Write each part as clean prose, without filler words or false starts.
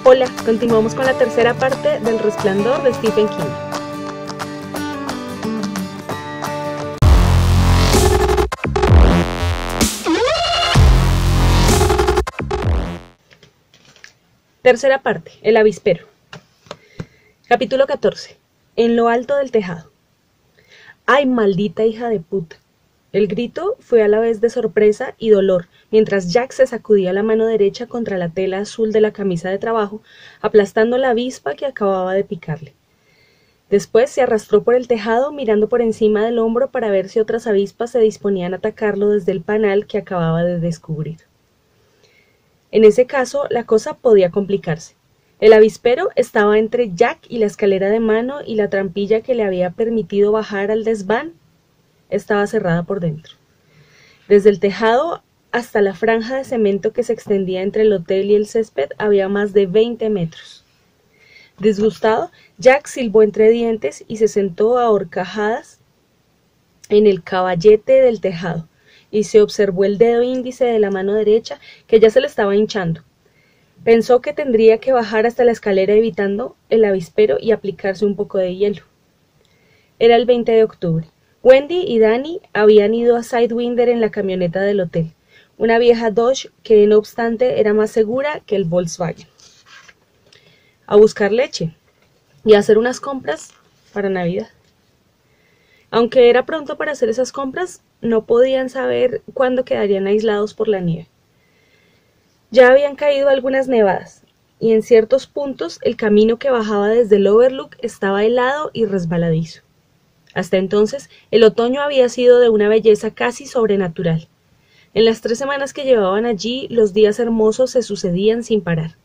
Hola, continuamos con la tercera parte del Resplandor de Stephen King. Tercera parte, el avispero. Capítulo 14. En lo alto del tejado. ¡Ay, maldita hija de puta! El grito fue a la vez de sorpresa y dolor, mientras Jack se sacudía la mano derecha contra la tela azul de la camisa de trabajo, aplastando la avispa que acababa de picarle. Después se arrastró por el tejado, mirando por encima del hombro para ver si otras avispas se disponían a atacarlo desde el panal que acababa de descubrir. En ese caso, la cosa podía complicarse. El avispero estaba entre Jack y la escalera de mano, y la trampilla que le había permitido bajar al desván estaba cerrada por dentro. Desde el tejado hasta la franja de cemento que se extendía entre el hotel y el césped había más de 20 metros. Disgustado, Jack silbó entre dientes y se sentó a horcajadas en el caballete del tejado, y se observó el dedo índice de la mano derecha que ya se le estaba hinchando. Pensó que tendría que bajar hasta la escalera evitando el avispero y aplicarse un poco de hielo. Era el 20 de octubre. Wendy y Danny habían ido a Sidewinder en la camioneta del hotel, una vieja Dodge que no obstante era más segura que el Volkswagen, a buscar leche y a hacer unas compras para Navidad. Aunque era pronto para hacer esas compras, no podían saber cuándo quedarían aislados por la nieve. Ya habían caído algunas nevadas, y en ciertos puntos el camino que bajaba desde el Overlook estaba helado y resbaladizo. Hasta entonces, el otoño había sido de una belleza casi sobrenatural. En las 3 semanas que llevaban allí, los días hermosos se sucedían sin parar.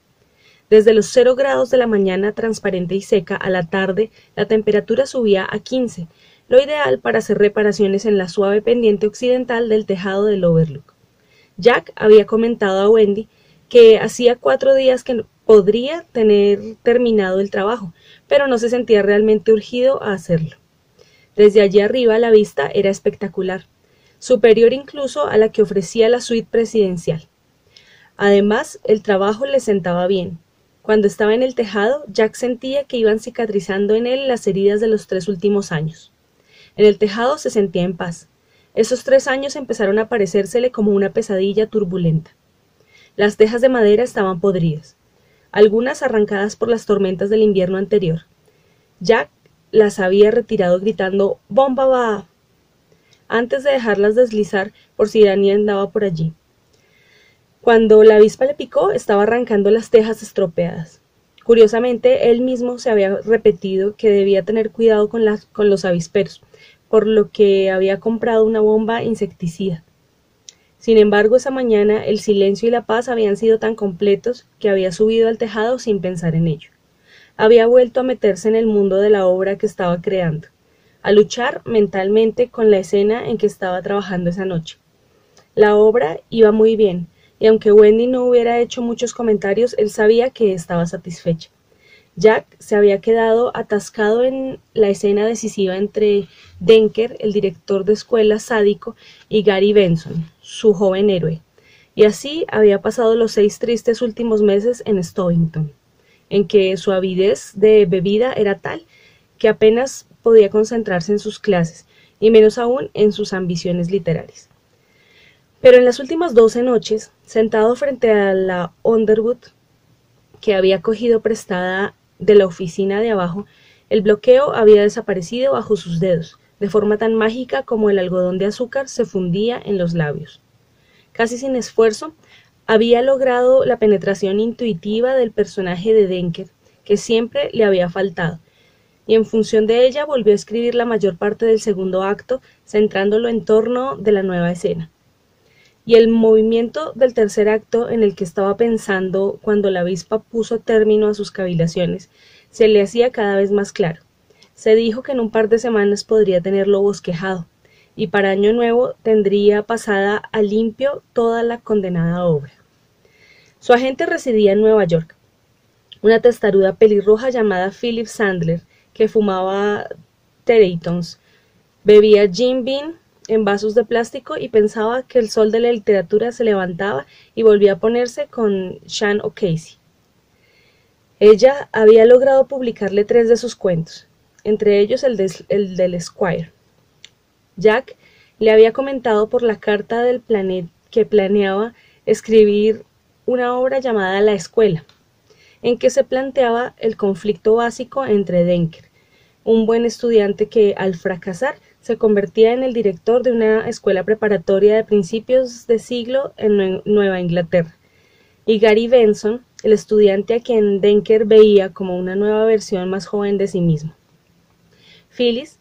Desde los 0 grados de la mañana transparente y seca a la tarde, la temperatura subía a 15, lo ideal para hacer reparaciones en la suave pendiente occidental del tejado del Overlook. Jack había comentado a Wendy que hacía 4 días que podría tener terminado el trabajo, pero no se sentía realmente urgido a hacerlo. Desde allí arriba la vista era espectacular, superior incluso a la que ofrecía la suite presidencial. Además, el trabajo le sentaba bien. Cuando estaba en el tejado, Jack sentía que iban cicatrizando en él las heridas de los 3 últimos años. En el tejado se sentía en paz. Esos 3 años empezaron a parecérsele como una pesadilla turbulenta. Las tejas de madera estaban podridas, algunas arrancadas por las tormentas del invierno anterior. Jack las había retirado gritando «¡Bomba va!» antes de dejarlas deslizar por si Danny andaba por allí. Cuando la avispa le picó, estaba arrancando las tejas estropeadas. Curiosamente, él mismo se había repetido que debía tener cuidado con los avisperos, por lo que había comprado una bomba insecticida. Sin embargo, esa mañana el silencio y la paz habían sido tan completos que había subido al tejado sin pensar en ello. Había vuelto a meterse en el mundo de la obra que estaba creando, a luchar mentalmente con la escena en que estaba trabajando esa noche. La obra iba muy bien, y aunque Wendy no hubiera hecho muchos comentarios, él sabía que estaba satisfecha. Jack se había quedado atascado en la escena decisiva entre Denker, el director de escuela sádico, y Gary Benson, su joven héroe, y así había pasado los 6 tristes últimos meses en Stovington, en que su avidez de bebida era tal que apenas podía concentrarse en sus clases, y menos aún en sus ambiciones literarias. Pero en las últimas 12 noches, sentado frente a la Underwood, que había cogido prestada de la oficina de abajo, el bloqueo había desaparecido bajo sus dedos, de forma tan mágica como el algodón de azúcar se fundía en los labios. Casi sin esfuerzo, había logrado la penetración intuitiva del personaje de Denker, que siempre le había faltado, y en función de ella volvió a escribir la mayor parte del segundo acto, centrándolo en torno de la nueva escena. Y el movimiento del tercer acto, en el que estaba pensando cuando la avispa puso término a sus cavilaciones, se le hacía cada vez más claro. Se dijo que en un par de semanas podría tenerlo bosquejado, y para Año Nuevo tendría pasada a limpio toda la condenada obra. Su agente residía en Nueva York, una testaruda pelirroja llamada Philip Sandler, que fumaba Territons, bebía Jim Beam en vasos de plástico y pensaba que el sol de la literatura se levantaba y volvía a ponerse con Sean O'Casey. Ella había logrado publicarle 3 de sus cuentos, entre ellos el del Squire. Jack le había comentado por la carta del que planeaba escribir una obra llamada La Escuela, en que se planteaba el conflicto básico entre Denker, un buen estudiante que, al fracasar, se convertía en el director de una escuela preparatoria de principios de siglo en Nueva Inglaterra, y Gary Benson, el estudiante a quien Denker veía como una nueva versión más joven de sí mismo. Phyllis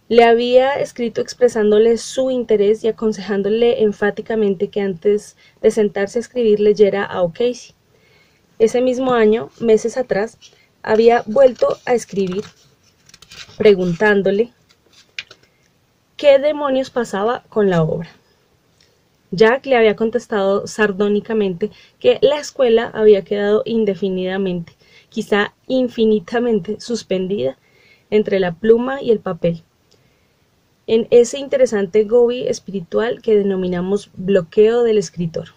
le había escrito expresándole su interés y aconsejándole enfáticamente que antes de sentarse a escribir leyera a O'Casey. Ese mismo año, meses atrás, había vuelto a escribir preguntándole qué demonios pasaba con la obra. Jack le había contestado sardónicamente que la escuela había quedado indefinidamente, quizá infinitamente, suspendida entre la pluma y el papel, en ese interesante gobi espiritual que denominamos bloqueo del escritor.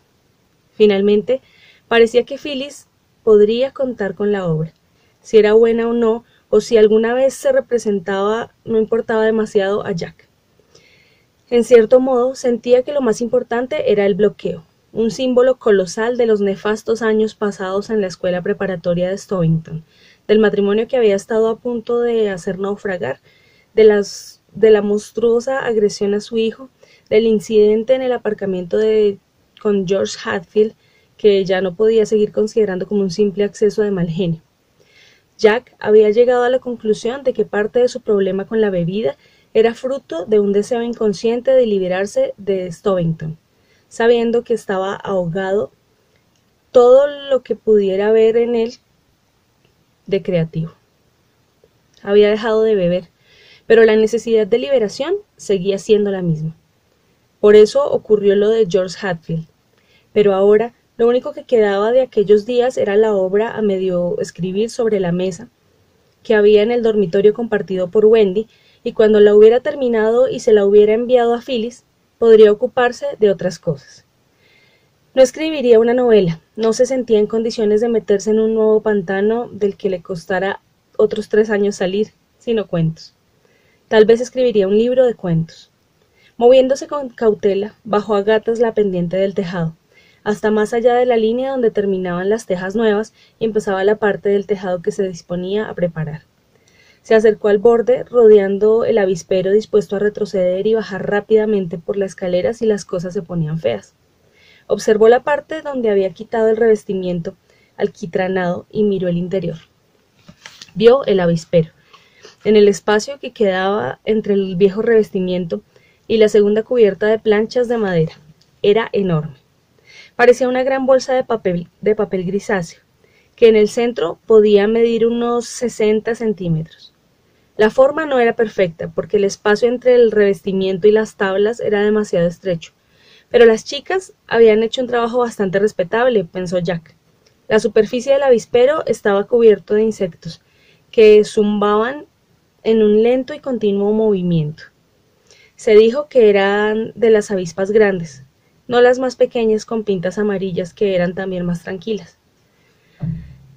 Finalmente, parecía que Phyllis podría contar con la obra. Si era buena o no, o si alguna vez se representaba, no importaba demasiado a Jack. En cierto modo, sentía que lo más importante era el bloqueo, un símbolo colosal de los nefastos años pasados en la escuela preparatoria de Stovington, del matrimonio que había estado a punto de hacer naufragar, de la monstruosa agresión a su hijo, del incidente en el aparcamiento con George Hatfield, que ya no podía seguir considerando como un simple acceso de mal genio. Jack había llegado a la conclusión de que parte de su problema con la bebida era fruto de un deseo inconsciente de liberarse de Stovington, sabiendo que estaba ahogado todo lo que pudiera ver en él de creativo. Había dejado de beber, pero la necesidad de liberación seguía siendo la misma. Por eso ocurrió lo de George Hatfield. Pero ahora lo único que quedaba de aquellos días era la obra a medio escribir sobre la mesa que había en el dormitorio compartido por Wendy, y cuando la hubiera terminado y se la hubiera enviado a Phyllis, podría ocuparse de otras cosas. No escribiría una novela, no se sentía en condiciones de meterse en un nuevo pantano del que le costara otros 3 años salir, sino cuentos. Tal vez escribiría un libro de cuentos. Moviéndose con cautela, bajó a gatas la pendiente del tejado, hasta más allá de la línea donde terminaban las tejas nuevas y empezaba la parte del tejado que se disponía a preparar. Se acercó al borde, rodeando el avispero dispuesto a retroceder y bajar rápidamente por las escaleras si las cosas se ponían feas. Observó la parte donde había quitado el revestimiento alquitranado y miró el interior. Vio el avispero. En el espacio que quedaba entre el viejo revestimiento y la segunda cubierta de planchas de madera. Era enorme. Parecía una gran bolsa de papel grisáceo, que en el centro podía medir unos 60 centímetros. La forma no era perfecta, porque el espacio entre el revestimiento y las tablas era demasiado estrecho, pero las chicas habían hecho un trabajo bastante respetable, pensó Jack. La superficie del avispero estaba cubierto de insectos, que zumbaban en un lento y continuo movimiento. Se dijo que eran de las avispas grandes, no las más pequeñas con pintas amarillas que eran también más tranquilas.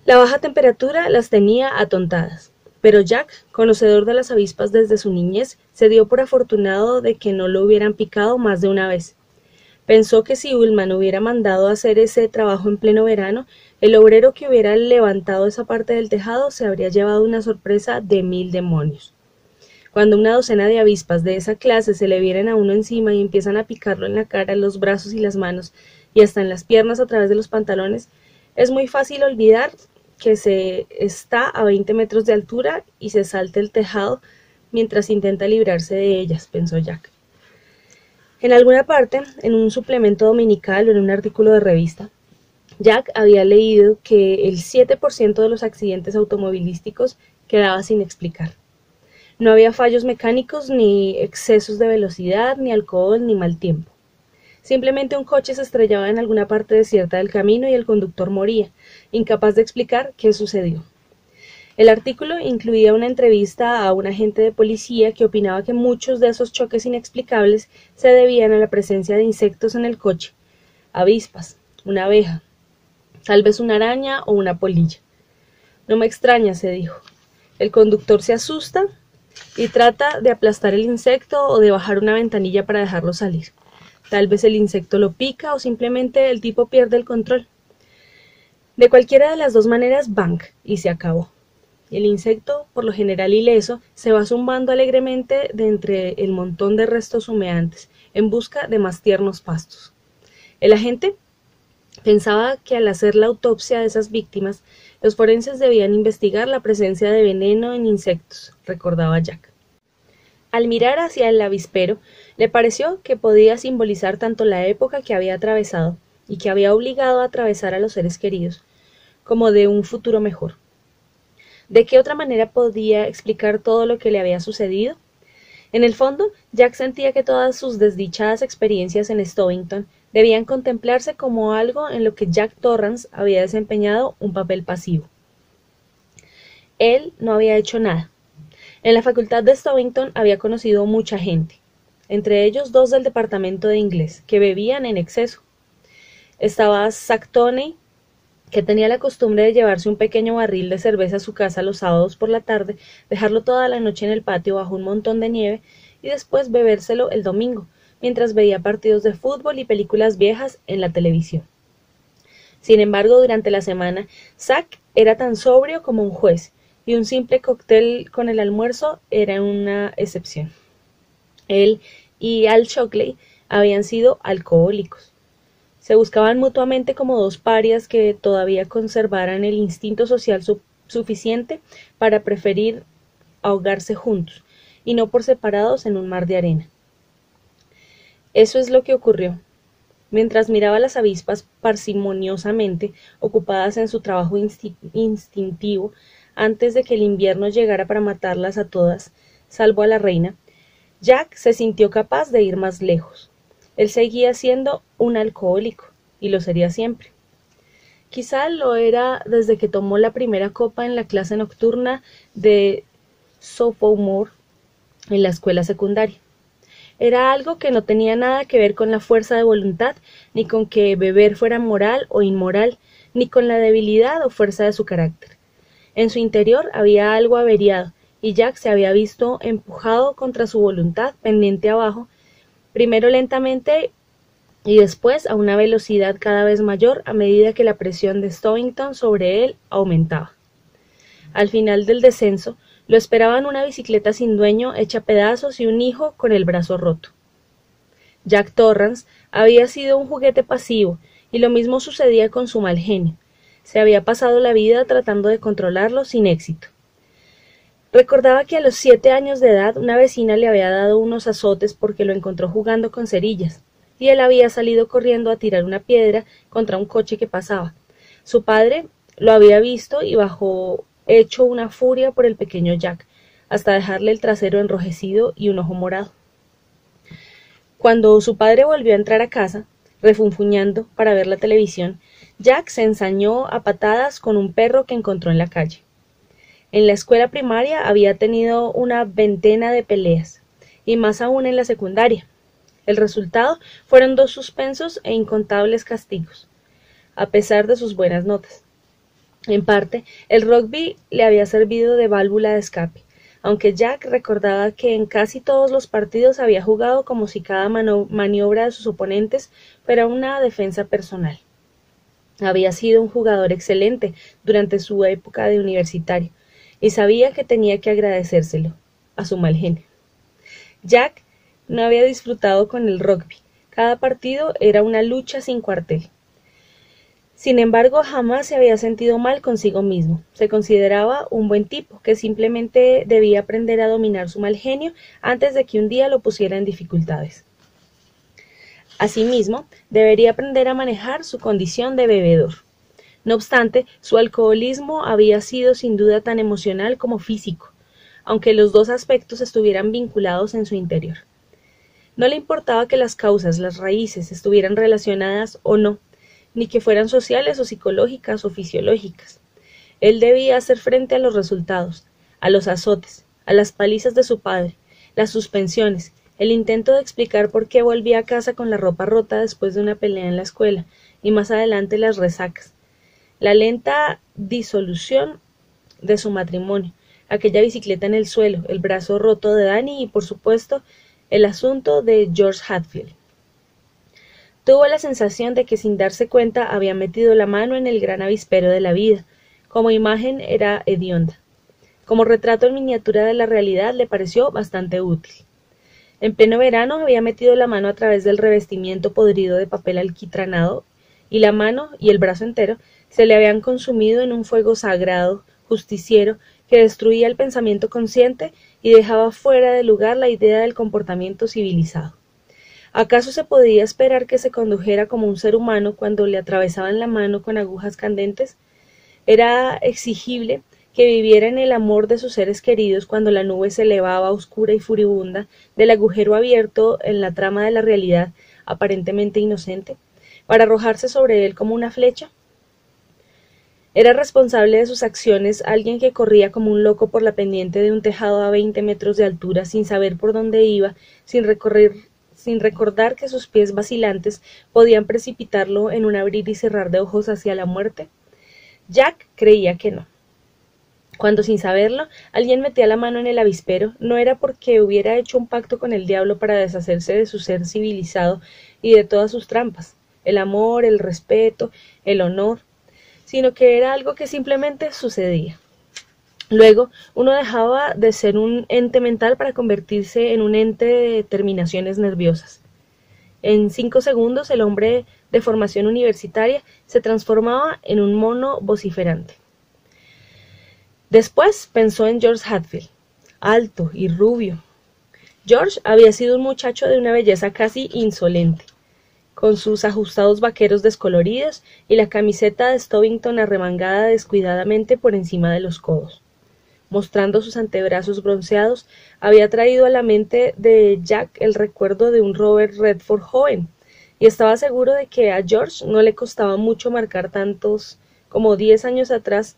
La baja temperatura las tenía atontadas, pero Jack, conocedor de las avispas desde su niñez, se dio por afortunado de que no lo hubieran picado más de una vez. Pensó que si Ullman hubiera mandado a hacer ese trabajo en pleno verano, el obrero que hubiera levantado esa parte del tejado se habría llevado una sorpresa de 1000 demonios. Cuando una docena de avispas de esa clase se le vienen a uno encima y empiezan a picarlo en la cara, en los brazos y las manos, y hasta en las piernas a través de los pantalones, es muy fácil olvidar que se está a 20 metros de altura y se salta el tejado mientras intenta librarse de ellas, pensó Jack. En alguna parte, en un suplemento dominical o en un artículo de revista, Jack había leído que el 7% de los accidentes automovilísticos quedaba sin explicar. No había fallos mecánicos, ni excesos de velocidad, ni alcohol, ni mal tiempo. Simplemente un coche se estrellaba en alguna parte desierta del camino y el conductor moría, incapaz de explicar qué sucedió. El artículo incluía una entrevista a un agente de policía que opinaba que muchos de esos choques inexplicables se debían a la presencia de insectos en el coche, avispas, una abeja, tal vez una araña o una polilla. No me extraña, se dijo. El conductor se asusta y trata de aplastar el insecto o de bajar una ventanilla para dejarlo salir. Tal vez el insecto lo pica o simplemente el tipo pierde el control. De cualquiera de las dos maneras, bang, y se acabó. El insecto, por lo general ileso, se va zumbando alegremente de entre el montón de restos humeantes, en busca de más tiernos pastos. El agente pensaba que al hacer la autopsia de esas víctimas, los forenses debían investigar la presencia de veneno en insectos, recordaba Jack. Al mirar hacia el avispero, le pareció que podía simbolizar tanto la época que había atravesado y que había obligado a atravesar a los seres queridos, como de un futuro mejor. ¿De qué otra manera podía explicar todo lo que le había sucedido? En el fondo, Jack sentía que todas sus desdichadas experiencias en Stovington debían contemplarse como algo en lo que Jack Torrance había desempeñado un papel pasivo. Él no había hecho nada. En la facultad de Stovington había conocido mucha gente, entre ellos 2 del departamento de inglés, que bebían en exceso. Estaba Zack Toney, que tenía la costumbre de llevarse un pequeño barril de cerveza a su casa los sábados por la tarde, dejarlo toda la noche en el patio bajo un montón de nieve y después bebérselo el domingo, mientras veía partidos de fútbol y películas viejas en la televisión. Sin embargo, durante la semana, Zack era tan sobrio como un juez, y un simple cóctel con el almuerzo era una excepción. Él y Al Shockley habían sido alcohólicos. Se buscaban mutuamente como 2 parias que todavía conservaran el instinto social suficiente para preferir ahogarse juntos, y no por separados en un mar de arena. Eso es lo que ocurrió. Mientras miraba a las avispas parsimoniosamente ocupadas en su trabajo instintivo, antes de que el invierno llegara para matarlas a todas, salvo a la reina, Jack se sintió capaz de ir más lejos. Él seguía siendo un alcohólico, y lo sería siempre. Quizá lo era desde que tomó la primera copa en la clase nocturna de sophomore en la escuela secundaria. Era algo que no tenía nada que ver con la fuerza de voluntad, ni con que beber fuera moral o inmoral, ni con la debilidad o fuerza de su carácter. En su interior había algo averiado, y Jack se había visto empujado contra su voluntad pendiente abajo, primero lentamente y después a una velocidad cada vez mayor a medida que la presión de Stovington sobre él aumentaba. Al final del descenso, lo esperaban una bicicleta sin dueño hecha pedazos y un hijo con el brazo roto. Jack Torrance había sido un juguete pasivo, y lo mismo sucedía con su mal genio. Se había pasado la vida tratando de controlarlo sin éxito. Recordaba que a los 7 años de edad una vecina le había dado unos azotes porque lo encontró jugando con cerillas, y él había salido corriendo a tirar una piedra contra un coche que pasaba. Su padre lo había visto y bajó hecho una furia por el pequeño Jack, hasta dejarle el trasero enrojecido y un ojo morado. Cuando su padre volvió a entrar a casa, refunfuñando para ver la televisión, Jack se ensañó a patadas con un perro que encontró en la calle. En la escuela primaria había tenido una 20 de peleas, y más aún en la secundaria. El resultado fueron 2 suspensos e incontables castigos, a pesar de sus buenas notas. En parte, el rugby le había servido de válvula de escape, aunque Jack recordaba que en casi todos los partidos había jugado como si cada maniobra de sus oponentes fuera una defensa personal. Había sido un jugador excelente durante su época de universitario, y sabía que tenía que agradecérselo a su mal genio. Jack no había disfrutado con el rugby. Cada partido era una lucha sin cuartel. Sin embargo, jamás se había sentido mal consigo mismo. Se consideraba un buen tipo, que simplemente debía aprender a dominar su mal genio antes de que un día lo pusiera en dificultades. Asimismo, debería aprender a manejar su condición de bebedor. No obstante, su alcoholismo había sido sin duda tan emocional como físico, aunque los 2 aspectos estuvieran vinculados en su interior. No le importaba que las causas, las raíces, estuvieran relacionadas o no, ni que fueran sociales o psicológicas o fisiológicas. Él debía hacer frente a los resultados, a los azotes, a las palizas de su padre, las suspensiones, el intento de explicar por qué volvía a casa con la ropa rota después de una pelea en la escuela, y más adelante las resacas, la lenta disolución de su matrimonio, aquella bicicleta en el suelo, el brazo roto de Danny y, por supuesto, el asunto de George Hatfield. Tuvo la sensación de que sin darse cuenta había metido la mano en el gran avispero de la vida. Como imagen era hedionda. Como retrato en miniatura de la realidad le pareció bastante útil. En pleno verano había metido la mano a través del revestimiento podrido de papel alquitranado, y la mano y el brazo entero se le habían consumido en un fuego sagrado, justiciero, que destruía el pensamiento consciente y dejaba fuera de lugar la idea del comportamiento civilizado. ¿Acaso se podía esperar que se condujera como un ser humano cuando le atravesaban la mano con agujas candentes? ¿Era exigible que viviera en el amor de sus seres queridos cuando la nube se elevaba oscura y furibunda del agujero abierto en la trama de la realidad aparentemente inocente, para arrojarse sobre él como una flecha? ¿Era responsable de sus acciones alguien que corría como un loco por la pendiente de un tejado a 20 metros de altura sin saber por dónde iba, sin recordar que sus pies vacilantes podían precipitarlo en un abrir y cerrar de ojos hacia la muerte? Jack creía que no. Cuando sin saberlo alguien metía la mano en el avispero, no era porque hubiera hecho un pacto con el diablo para deshacerse de su ser civilizado y de todas sus trampas, el amor, el respeto, el honor, sino que era algo que simplemente sucedía. Luego, uno dejaba de ser un ente mental para convertirse en un ente de terminaciones nerviosas. En 5 segundos, el hombre de formación universitaria se transformaba en un mono vociferante. Después pensó en George Hatfield, alto y rubio. George había sido un muchacho de una belleza casi insolente, con sus ajustados vaqueros descoloridos y la camiseta de Stovington arremangada descuidadamente por encima de los codos. Mostrando sus antebrazos bronceados, había traído a la mente de Jack el recuerdo de un Robert Redford joven, y estaba seguro de que a George no le costaba mucho marcar tantos como 10 años atrás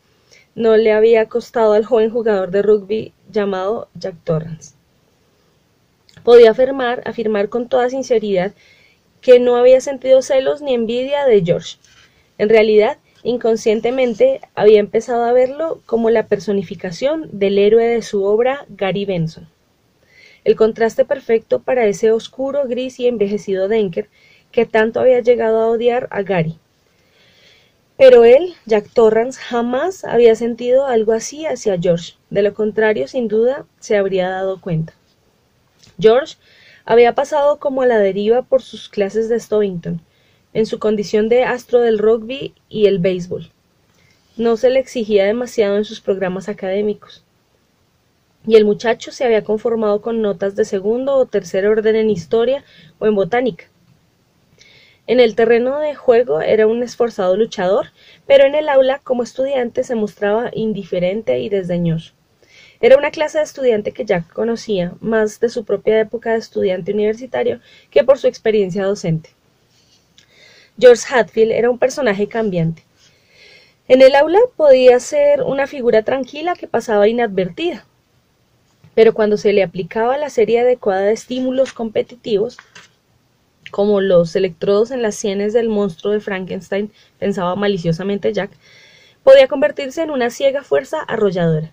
no le había costado al joven jugador de rugby llamado Jack Torrance. Podía afirmar con toda sinceridad que no había sentido celos ni envidia de George. En realidad, inconscientemente había empezado a verlo como la personificación del héroe de su obra, Gary Benson. El contraste perfecto para ese oscuro, gris y envejecido Denker que tanto había llegado a odiar a Gary. Pero él, Jack Torrance, jamás había sentido algo así hacia George. De lo contrario, sin duda, se habría dado cuenta. George había pasado como a la deriva por sus clases de Stovington, en su condición de astro del rugby y el béisbol. No se le exigía demasiado en sus programas académicos, y el muchacho se había conformado con notas de segundo o tercer orden en historia o en botánica. En el terreno de juego era un esforzado luchador, pero en el aula como estudiante se mostraba indiferente y desdeñoso. Era una clase de estudiante que Jack conocía más de su propia época de estudiante universitario que por su experiencia docente. George Hatfield era un personaje cambiante. En el aula podía ser una figura tranquila que pasaba inadvertida, pero cuando se le aplicaba la serie adecuada de estímulos competitivos, como los electrodos en las sienes del monstruo de Frankenstein, pensaba maliciosamente Jack, podía convertirse en una ciega fuerza arrolladora.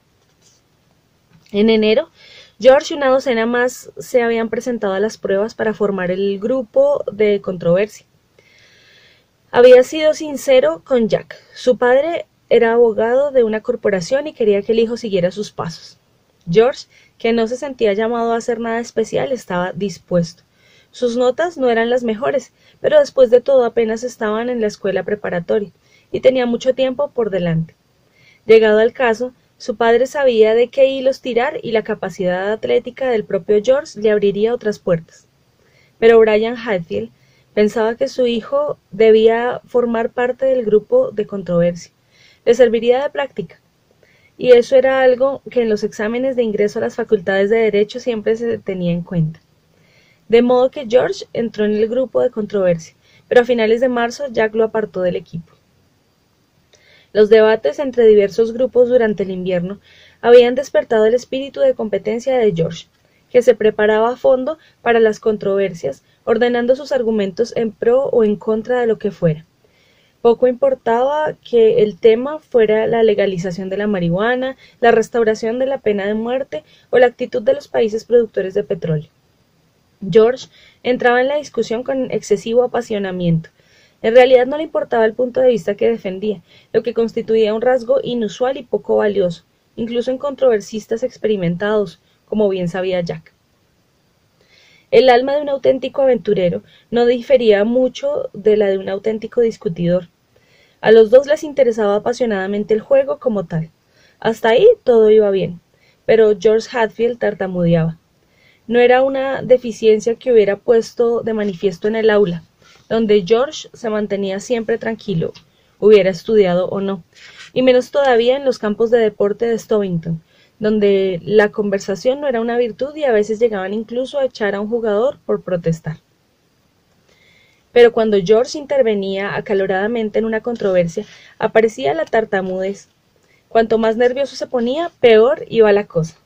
En enero, George y una docena más se habían presentado a las pruebas para formar el grupo de controversia. Había sido sincero con Jack. Su padre era abogado de una corporación y quería que el hijo siguiera sus pasos. George, que no se sentía llamado a hacer nada especial, estaba dispuesto. Sus notas no eran las mejores, pero después de todo apenas estaban en la escuela preparatoria y tenía mucho tiempo por delante. Llegado al caso, su padre sabía de qué hilos tirar y la capacidad atlética del propio George le abriría otras puertas. Pero Brian Hatfield pensaba que su hijo debía formar parte del grupo de controversia. Le serviría de práctica. Y eso era algo que en los exámenes de ingreso a las facultades de Derecho siempre se tenía en cuenta. De modo que George entró en el grupo de controversia, pero a finales de marzo Jack lo apartó del equipo. Los debates entre diversos grupos durante el invierno habían despertado el espíritu de competencia de George, que se preparaba a fondo para las controversias, ordenando sus argumentos en pro o en contra de lo que fuera. Poco importaba que el tema fuera la legalización de la marihuana, la restauración de la pena de muerte o la actitud de los países productores de petróleo. George entraba en la discusión con excesivo apasionamiento. En realidad no le importaba el punto de vista que defendía, lo que constituía un rasgo inusual y poco valioso, incluso en controversistas experimentados, como bien sabía Jack. El alma de un auténtico aventurero no difería mucho de la de un auténtico discutidor. A los dos les interesaba apasionadamente el juego como tal. Hasta ahí todo iba bien, pero George Hatfield tartamudeaba. No era una deficiencia que hubiera puesto de manifiesto en el aula, donde George se mantenía siempre tranquilo, hubiera estudiado o no, y menos todavía en los campos de deporte de Stovington, donde la conversación no era una virtud y a veces llegaban incluso a echar a un jugador por protestar. Pero cuando George intervenía acaloradamente en una controversia, aparecía la tartamudez. Cuanto más nervioso se ponía, peor iba la cosa.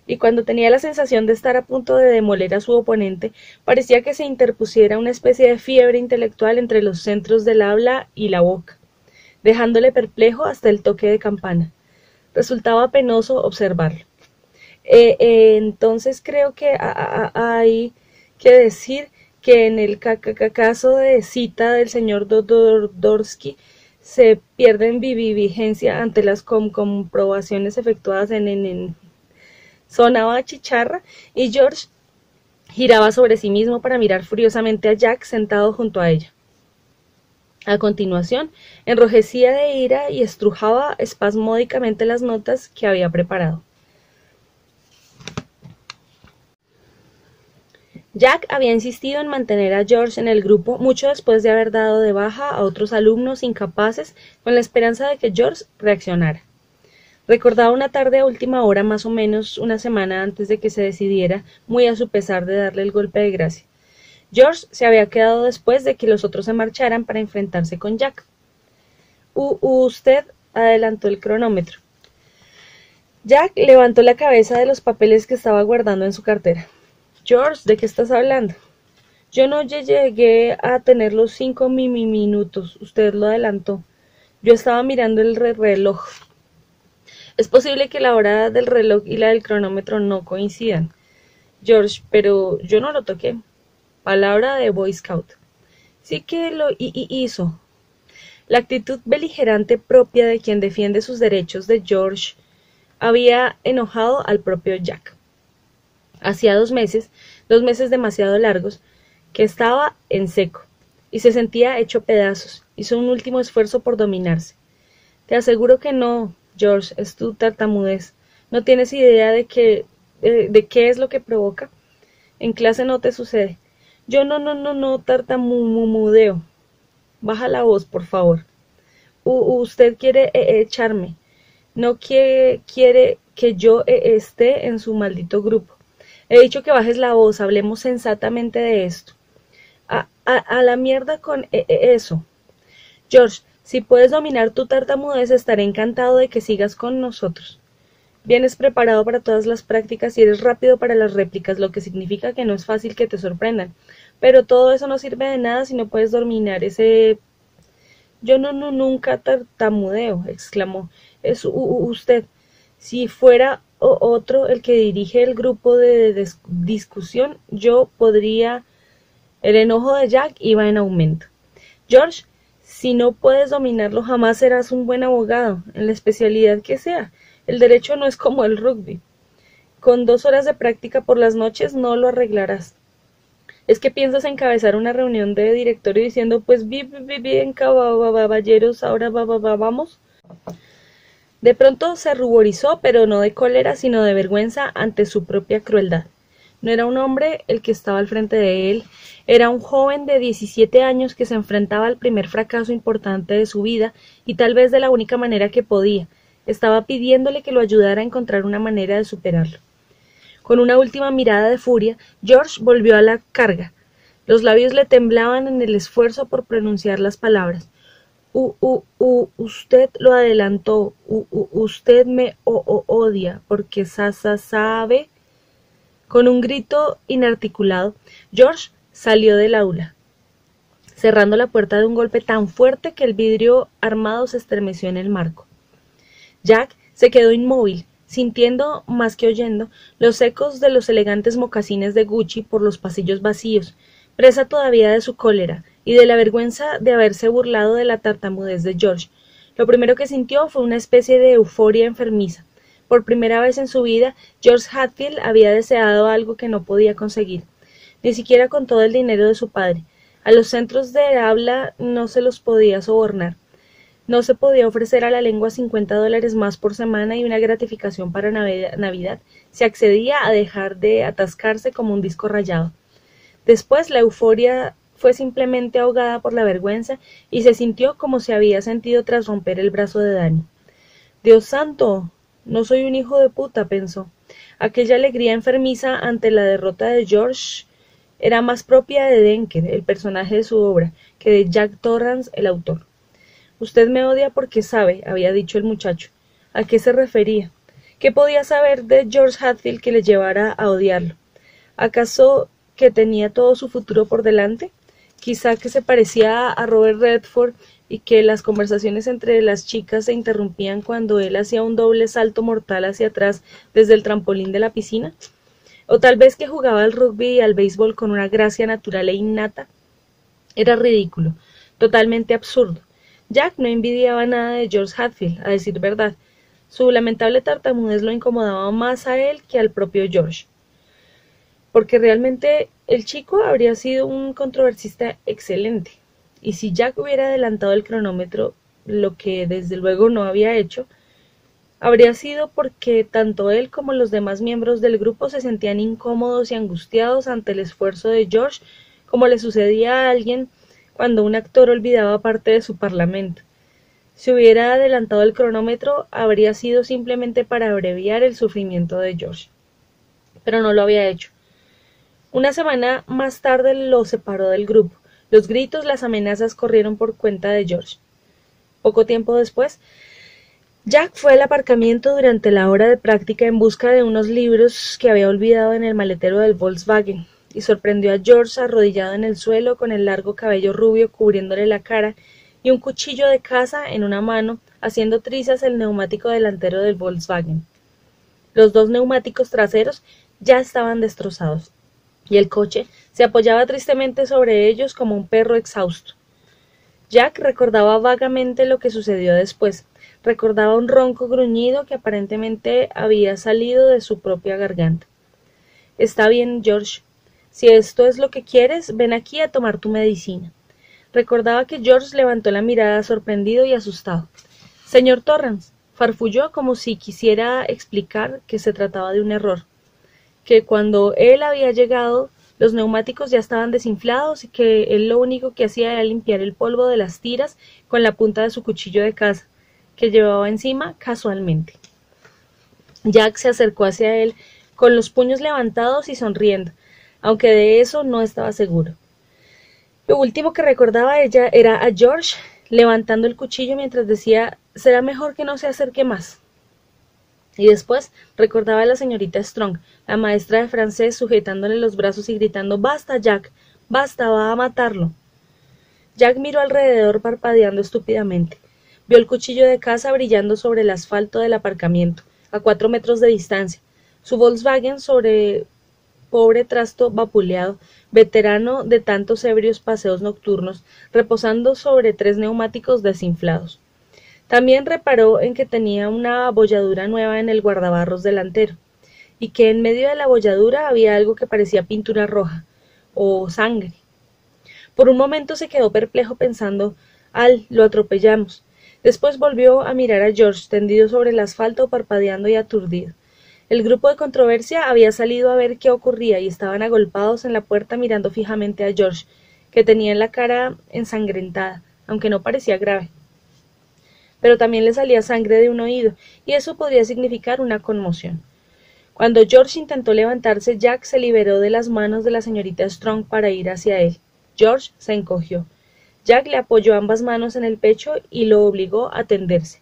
Y cuando tenía la sensación de estar a punto de demoler a su oponente, parecía que se interpusiera una especie de fiebre intelectual entre los centros del habla y la boca, dejándole perplejo hasta el toque de campana. Resultaba penoso observarlo. Entonces creo que hay que decir que en el caso de cita del señor Dorsky se pierde en vigencia ante las comprobaciones efectuadas en sonaba chicharra, y George giraba sobre sí mismo para mirar furiosamente a Jack sentado junto a ella. A continuación, enrojecía de ira y estrujaba espasmódicamente las notas que había preparado. Jack había insistido en mantener a George en el grupo mucho después de haber dado de baja a otros alumnos incapaces con la esperanza de que George reaccionara. Recordaba una tarde a última hora, más o menos una semana antes de que se decidiera, muy a su pesar de darle el golpe de gracia. George se había quedado después de que los otros se marcharan para enfrentarse con Jack. Usted adelantó el cronómetro. Jack levantó la cabeza de los papeles que estaba guardando en su cartera. George, ¿de qué estás hablando? Yo no llegué a tener los 5 minutos. Usted lo adelantó. Yo estaba mirando el reloj. Es posible que la hora del reloj y la del cronómetro no coincidan. George, pero yo no lo toqué. Palabra de Boy Scout. Sí que lo hizo. La actitud beligerante propia de quien defiende sus derechos de George había enojado al propio Jack. Hacía 2 meses demasiado largos, que estaba en seco, y se sentía hecho pedazos. Hizo un último esfuerzo por dominarse. Te aseguro que no, George, es tu tartamudez. ¿No tienes idea de qué es lo que provoca? En clase no te sucede. Yo no tartamudeo. Baja la voz, por favor. Usted quiere echarme. No quiere que yo esté en su maldito grupo. He dicho que bajes la voz, hablemos sensatamente de esto. A la mierda con eso. George, si puedes dominar tu tartamudez, estaré encantado de que sigas con nosotros. Vienes preparado para todas las prácticas y eres rápido para las réplicas, lo que significa que no es fácil que te sorprendan. Pero todo eso no sirve de nada si no puedes dominar ese... Yo nunca tartamudeo, exclamó. Es usted. Si fuera otro el que dirige el grupo de discusión, yo podría... El enojo de Jack iba en aumento. George, si no puedes dominarlo, jamás serás un buen abogado, en la especialidad que sea. El derecho no es como el rugby. Con 2 horas de práctica por las noches no lo arreglarás. ¿Es que piensas encabezar una reunión de directorio diciendo, pues bien, caballeros, ahora vamos? De pronto se ruborizó, pero no de cólera, sino de vergüenza ante su propia crueldad. No era un hombre el que estaba al frente de él, era un joven de 17 años que se enfrentaba al primer fracaso importante de su vida y tal vez de la única manera que podía. Estaba pidiéndole que lo ayudara a encontrar una manera de superarlo. Con una última mirada de furia, George volvió a la carga. Los labios le temblaban en el esfuerzo por pronunciar las palabras. Usted lo adelantó. Usted me odia porque sabe. Con un grito inarticulado, George salió del aula. cerrando la puerta de un golpe tan fuerte que el vidrio armado se estremeció en el marco. Jack se quedó inmóvil, sintiendo, más que oyendo, los ecos de los elegantes mocasines de Gucci por los pasillos vacíos, presa todavía de su cólera y de la vergüenza de haberse burlado de la tartamudez de George. Lo primero que sintió fue una especie de euforia enfermiza. Por primera vez en su vida, George Hatfield había deseado algo que no podía conseguir, ni siquiera con todo el dinero de su padre. A los centros de habla no se los podía sobornar. No se podía ofrecer a la lengua $50 más por semana y una gratificación para Navidad. Se accedía a dejar de atascarse como un disco rayado. Después la euforia fue simplemente ahogada por la vergüenza y se sintió como se había sentido tras romper el brazo de Danny. «Dios santo, no soy un hijo de puta», pensó. Aquella alegría enfermiza ante la derrota de George era más propia de Denker, el personaje de su obra, que de Jack Torrance, el autor. «Usted me odia porque sabe», había dicho el muchacho. ¿A qué se refería? ¿Qué podía saber de George Hatfield que le llevara a odiarlo? ¿Acaso que tenía todo su futuro por delante? Quizá que se parecía a Robert Redford y que las conversaciones entre las chicas se interrumpían cuando él hacía un doble salto mortal hacia atrás desde el trampolín de la piscina. O tal vez que jugaba al rugby y al béisbol con una gracia natural e innata. Era ridículo, totalmente absurdo. Jack no envidiaba nada de George Hatfield, a decir verdad. Su lamentable tartamudez lo incomodaba más a él que al propio George. Porque realmente el chico habría sido un controversista excelente. Y si Jack hubiera adelantado el cronómetro, lo que desde luego no había hecho, habría sido porque tanto él como los demás miembros del grupo se sentían incómodos y angustiados ante el esfuerzo de George, como le sucedía a alguien cuando un actor olvidaba parte de su parlamento. Si hubiera adelantado el cronómetro, habría sido simplemente para abreviar el sufrimiento de George. Pero no lo había hecho. Una semana más tarde lo separó del grupo. Los gritos, las amenazas corrieron por cuenta de George. Poco tiempo después, Jack fue al aparcamiento durante la hora de práctica en busca de unos libros que había olvidado en el maletero del Volkswagen, y sorprendió a George arrodillado en el suelo con el largo cabello rubio cubriéndole la cara y un cuchillo de caza en una mano, haciendo trizas el neumático delantero del Volkswagen. Los dos neumáticos traseros ya estaban destrozados, y el coche se apoyaba tristemente sobre ellos como un perro exhausto. Jack recordaba vagamente lo que sucedió después. Recordaba un ronco gruñido que aparentemente había salido de su propia garganta. «Está bien, George. Si esto es lo que quieres, ven aquí a tomar tu medicina». Recordaba que George levantó la mirada sorprendido y asustado. «Señor Torrance», farfulló como si quisiera explicar que se trataba de un error, que cuando él había llegado los neumáticos ya estaban desinflados y que él lo único que hacía era limpiar el polvo de las tiras con la punta de su cuchillo de caza, que llevaba encima casualmente. Jack se acercó hacia él con los puños levantados y sonriendo, aunque de eso no estaba seguro. Lo último que recordaba ella era a George levantando el cuchillo mientras decía «será mejor que no se acerque más». Y después recordaba a la señorita Strong, la maestra de francés, sujetándole los brazos y gritando «¡Basta, Jack! ¡Basta! ¡Va a matarlo!». Jack miró alrededor parpadeando estúpidamente. Vio el cuchillo de caza brillando sobre el asfalto del aparcamiento, a 4 metros de distancia. Su Volkswagen sobre pobre trasto vapuleado, veterano de tantos ebrios paseos nocturnos, reposando sobre 3 neumáticos desinflados. También reparó en que tenía una abolladura nueva en el guardabarros delantero, y que en medio de la abolladura había algo que parecía pintura roja, o sangre. Por un momento se quedó perplejo pensando, lo atropellamos. Después volvió a mirar a George, tendido sobre el asfalto, parpadeando y aturdido. El grupo de controversia había salido a ver qué ocurría y estaban agolpados en la puerta mirando fijamente a George, que tenía la cara ensangrentada, aunque no parecía grave. Pero también le salía sangre de un oído, y eso podría significar una conmoción. Cuando George intentó levantarse, Jack se liberó de las manos de la señorita Strong para ir hacia él. George se encogió. Jack le apoyó ambas manos en el pecho y lo obligó a tenderse.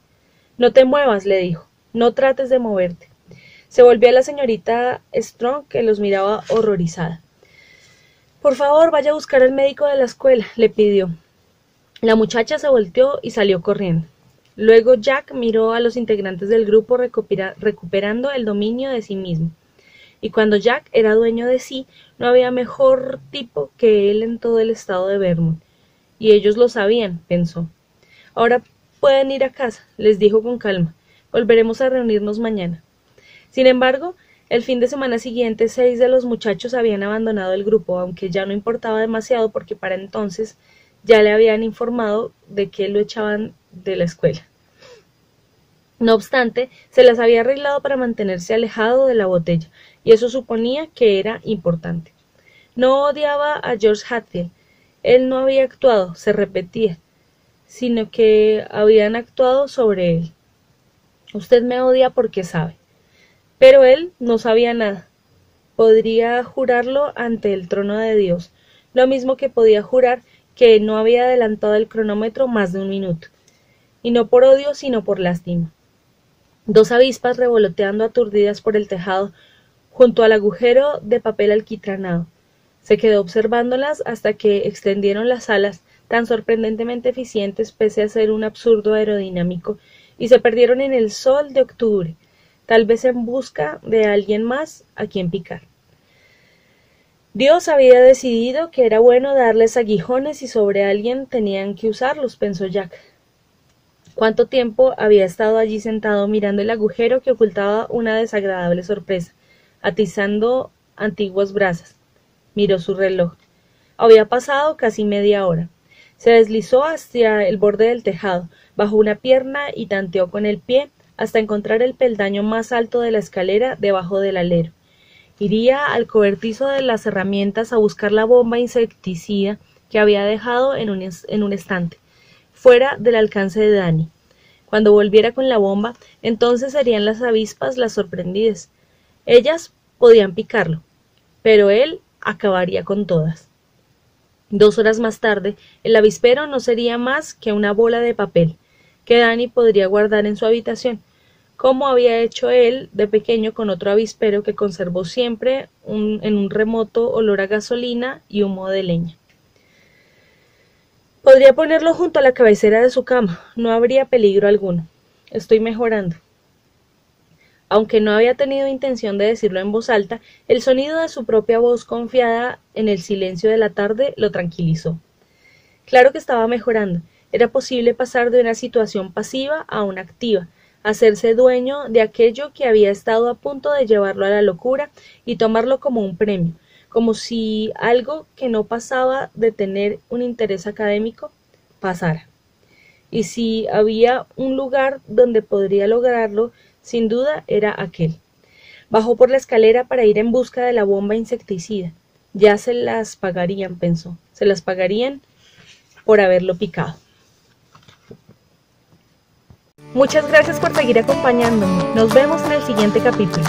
«No te muevas», le dijo. «No trates de moverte». Se volvió a la señorita Strong, que los miraba horrorizada. Por favor, vaya a buscar al médico de la escuela, le pidió. La muchacha se volteó y salió corriendo. Luego Jack miró a los integrantes del grupo recuperando el dominio de sí mismo. Y cuando Jack era dueño de sí, no había mejor tipo que él en todo el estado de Vermont. Y ellos lo sabían, pensó. Ahora pueden ir a casa, les dijo con calma. Volveremos a reunirnos mañana. Sin embargo, el fin de semana siguiente 6 de los muchachos habían abandonado el grupo, aunque ya no importaba demasiado porque para entonces ya le habían informado de que lo echaban de la escuela. No obstante, se las había arreglado para mantenerse alejado de la botella, y eso suponía que era importante. No odiaba a George Hatfield. Él no había actuado, se repetía, sino que habían actuado sobre él. Usted me odia porque sabe. Pero él no sabía nada. Podría jurarlo ante el trono de Dios, lo mismo que podía jurar que no había adelantado el cronómetro más de un minuto. Y no por odio, sino por lástima. 2 avispas revoloteando aturdidas por el tejado, junto al agujero de papel alquitranado. Se quedó observándolas hasta que extendieron las alas, tan sorprendentemente eficientes pese a ser un absurdo aerodinámico, y se perdieron en el sol de octubre, tal vez en busca de alguien más a quien picar. Dios había decidido que era bueno darles aguijones y sobre alguien tenían que usarlos, pensó Jack. ¿Cuánto tiempo había estado allí sentado mirando el agujero que ocultaba una desagradable sorpresa, atizando antiguas brasas? Miró su reloj. Había pasado casi media hora. Se deslizó hacia el borde del tejado, bajó una pierna y tanteó con el pie hasta encontrar el peldaño más alto de la escalera debajo del alero. Iría al cobertizo de las herramientas a buscar la bomba insecticida que había dejado en un estante, fuera del alcance de Danny. Cuando volviera con la bomba, entonces serían las avispas las sorprendidas. Ellas podían picarlo, pero él acabaría con todas. 2 horas más tarde, el avispero no sería más que una bola de papel, que Danny podría guardar en su habitación, como había hecho él de pequeño con otro avispero que conservó siempre en un remoto olor a gasolina y humo de leña. Podría ponerlo junto a la cabecera de su cama, no habría peligro alguno. Estoy mejorando. Aunque no había tenido intención de decirlo en voz alta, el sonido de su propia voz confiada en el silencio de la tarde lo tranquilizó. Claro que estaba mejorando. Era posible pasar de una situación pasiva a una activa, hacerse dueño de aquello que había estado a punto de llevarlo a la locura y tomarlo como un premio, como si algo que no pasaba de tener un interés académico pasara. Y si había un lugar donde podría lograrlo, sin duda era aquel. Bajó por la escalera para ir en busca de la bomba insecticida. Ya se las pagarían, pensó. Se las pagarían por haberlo picado. Muchas gracias por seguir acompañándome. Nos vemos en el siguiente capítulo.